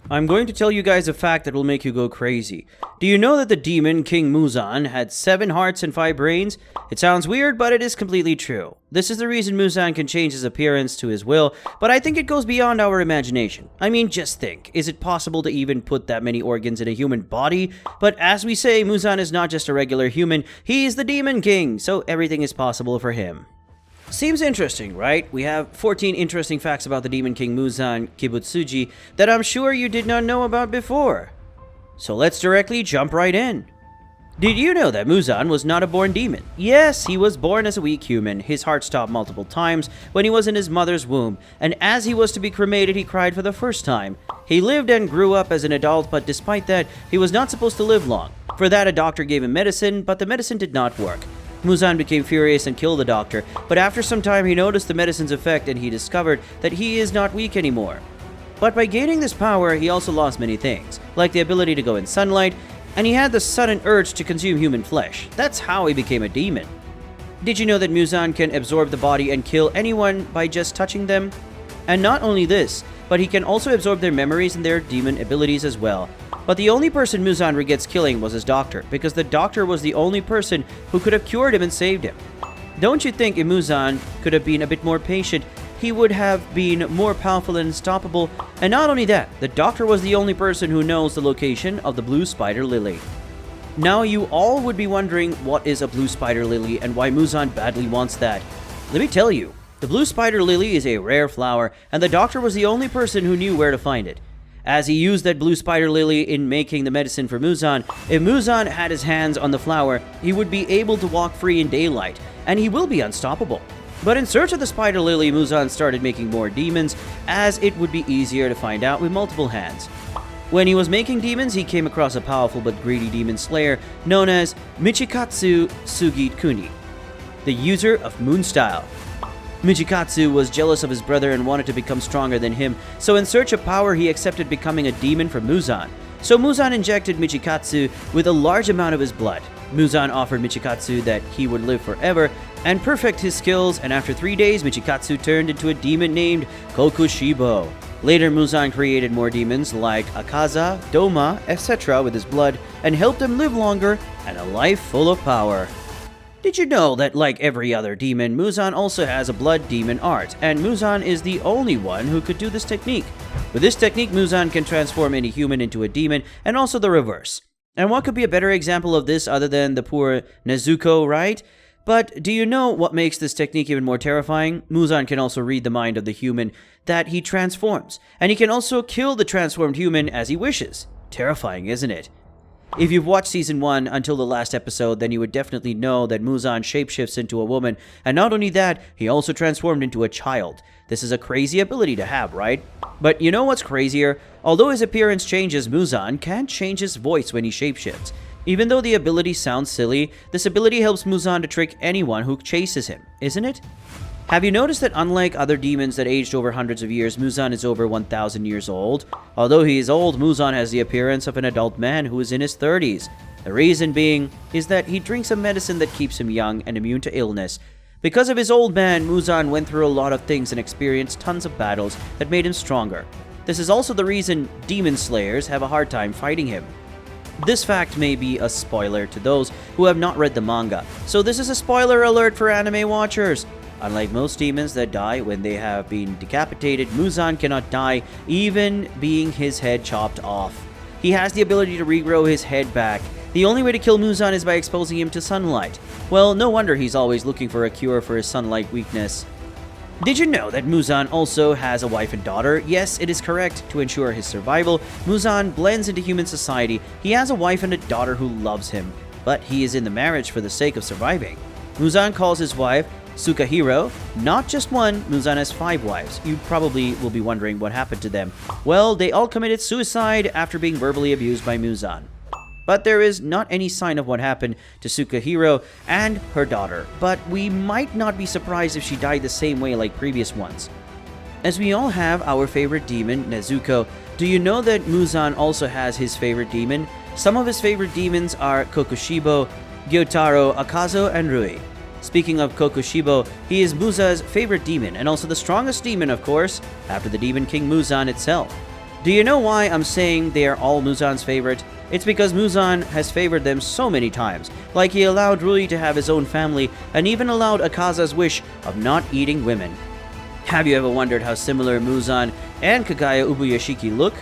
I'm going to tell you guys a fact that will make you go crazy. Do you know that the demon King Muzan had 7 hearts and 5 brains? It sounds weird, but it is completely true. This is the reason Muzan can change his appearance to his will, but I think it goes beyond our imagination. I mean, just think, is it possible to even put that many organs in a human body? But as we say, Muzan is not just a regular human, he's the Demon King, so everything is possible for him. Seems interesting, right? We have 14 interesting facts about the Demon King MUZAN KIBUTSUJI that I'm sure you did not know about before. So let's directly jump right in. Did you know that Muzan was not a born demon? Yes, he was born as a weak human. His heart stopped multiple times when he was in his mother's womb, and as he was to be cremated, he cried for the first time. He lived and grew up as an adult, but despite that, he was not supposed to live long. For that, a doctor gave him medicine, but the medicine did not work. Muzan became furious and killed the doctor, but after some time he noticed the medicine's effect and he discovered that he is not weak anymore. But by gaining this power, he also lost many things, like the ability to go in sunlight, and he had the sudden urge to consume human flesh. That's how he became a demon. Did you know that Muzan can absorb the body and kill anyone by just touching them? And not only this, but he can also absorb their memories and their demon abilities as well. But the only person Muzan regrets killing was his doctor, because the doctor was the only person who could have cured him and saved him. Don't you think if Muzan could have been a bit more patient, he would have been more powerful and unstoppable? And not only that, the doctor was the only person who knows the location of the blue spider lily. Now you all would be wondering what is a blue spider lily and why Muzan badly wants that. Let me tell you, the blue spider lily is a rare flower, and the doctor was the only person who knew where to find it. As he used that blue spider lily in making the medicine for Muzan, if Muzan had his hands on the flower, he would be able to walk free in daylight, and he will be unstoppable. But in search of the spider lily, Muzan started making more demons, as it would be easier to find out with multiple hands. When he was making demons, he came across a powerful but greedy demon slayer known as Michikatsu Sugikuni, the user of moon style. Michikatsu was jealous of his brother and wanted to become stronger than him, so in search of power he accepted becoming a demon from Muzan. So Muzan injected Michikatsu with a large amount of his blood. Muzan offered Michikatsu that he would live forever and perfect his skills, and after 3 days Michikatsu turned into a demon named Kokushibo. Later Muzan created more demons like Akaza, Doma, etc. with his blood and helped them live longer and a life full of power. Did you know that like every other demon, Muzan also has a blood demon art, and Muzan is the only one who could do this technique. With this technique, Muzan can transform any human into a demon, and also the reverse. And what could be a better example of this other than the poor Nezuko, right? But do you know what makes this technique even more terrifying? Muzan can also read the mind of the human that he transforms, and he can also kill the transformed human as he wishes. Terrifying, isn't it? If you've watched Season 1 until the last episode, then you would definitely know that Muzan shapeshifts into a woman, and not only that, he also transformed into a child. This is a crazy ability to have, right? But you know what's crazier? Although his appearance changes, Muzan can't change his voice when he shapeshifts. Even though the ability sounds silly, this ability helps Muzan to trick anyone who chases him, isn't it? Have you noticed that unlike other demons that aged over hundreds of years, Muzan is over 1,000 years old? Although he is old, Muzan has the appearance of an adult man who is in his 30s. The reason being is that he drinks a medicine that keeps him young and immune to illness. Because of his old man, Muzan went through a lot of things and experienced tons of battles that made him stronger. This is also the reason demon slayers have a hard time fighting him. This fact may be a spoiler to those who have not read the manga, so this is a spoiler alert for anime watchers. Unlike most demons that die when they have been decapitated, Muzan cannot die even being his head chopped off. He has the ability to regrow his head back. The only way to kill Muzan is by exposing him to sunlight. Well, no wonder he's always looking for a cure for his sunlight weakness. Did you know that Muzan also has a wife and daughter? Yes, it is correct. To ensure his survival, Muzan blends into human society. He has a wife and a daughter who loves him, but he is in the marriage for the sake of surviving. Muzan calls his wife Sukahiro. Not just one, Muzan has 5 wives. You probably will be wondering what happened to them. Well, they all committed suicide after being verbally abused by Muzan. But there is not any sign of what happened to Sukahiro and her daughter, but we might not be surprised if she died the same way like previous ones. As we all have our favorite demon, Nezuko, do you know that Muzan also has his favorite demon? Some of his favorite demons are Kokushibo, Gyotaro, Akazo, and Rui. Speaking of Kokushibo, he is Muzan's favorite demon and also the strongest demon, of course, after the Demon King Muzan itself. Do you know why I'm saying they are all Muzan's favorite? It's because Muzan has favored them so many times, like he allowed Rui to have his own family and even allowed Akaza's wish of not eating women. Have you ever wondered how similar Muzan and Kagaya Ubuyashiki look?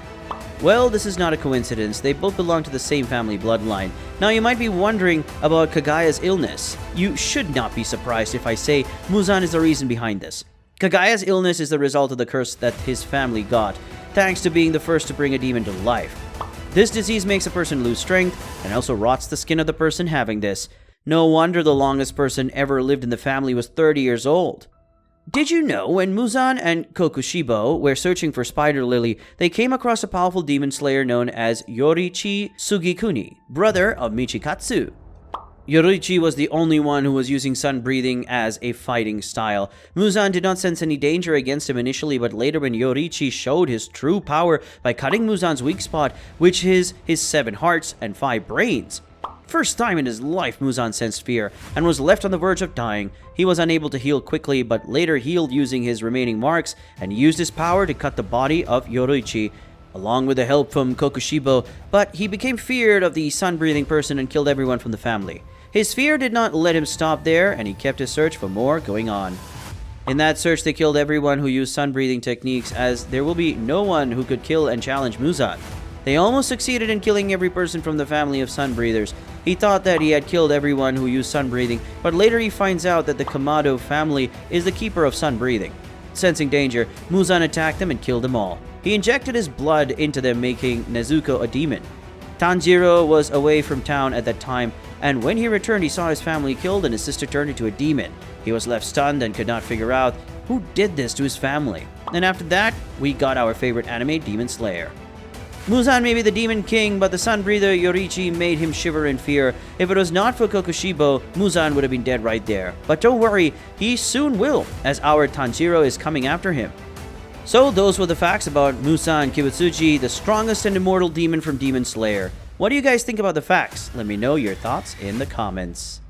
Well, this is not a coincidence. They both belong to the same family bloodline. Now, you might be wondering about Kagaya's illness. You should not be surprised if I say Muzan is the reason behind this. Kagaya's illness is the result of the curse that his family got, thanks to being the first to bring a demon to life. This disease makes a person lose strength and also rots the skin of the person having this. No wonder the longest person ever lived in the family was 30 years old. Did you know when Muzan and Kokushibo were searching for Spider Lily, they came across a powerful demon slayer known as Yorichi Sugikuni, brother of Michikatsu? Yorichi was the only one who was using sun breathing as a fighting style. Muzan did not sense any danger against him initially, but later when Yorichi showed his true power by cutting Muzan's weak spot, which is his 7 hearts and 5 brains. First time in his life, Muzan sensed fear and was left on the verge of dying. He was unable to heal quickly, but later healed using his remaining marks and used his power to cut the body of Yorichi, along with the help from Kokushibo, but he became feared of the sun-breathing person and killed everyone from the family. His fear did not let him stop there, and he kept his search for more going on. In that search, they killed everyone who used sun-breathing techniques, as there will be no one who could kill and challenge Muzan. They almost succeeded in killing every person from the family of sun-breathers. He thought that he had killed everyone who used sun-breathing, but later he finds out that the Kamado family is the keeper of sun-breathing. Sensing danger, Muzan attacked them and killed them all. He injected his blood into them, making Nezuko a demon. Tanjiro was away from town at that time, and when he returned, he saw his family killed and his sister turned into a demon. He was left stunned and could not figure out who did this to his family. And after that, we got our favorite anime, Demon Slayer. Muzan may be the Demon King, but the sun breather Yorichi made him shiver in fear. If it was not for Kokushibo, Muzan would have been dead right there. But don't worry, he soon will, as our Tanjiro is coming after him. So those were the facts about MUZAN KIBUTSUJI, the strongest and immortal demon from Demon Slayer. What do you guys think about the facts? Let me know your thoughts in the comments.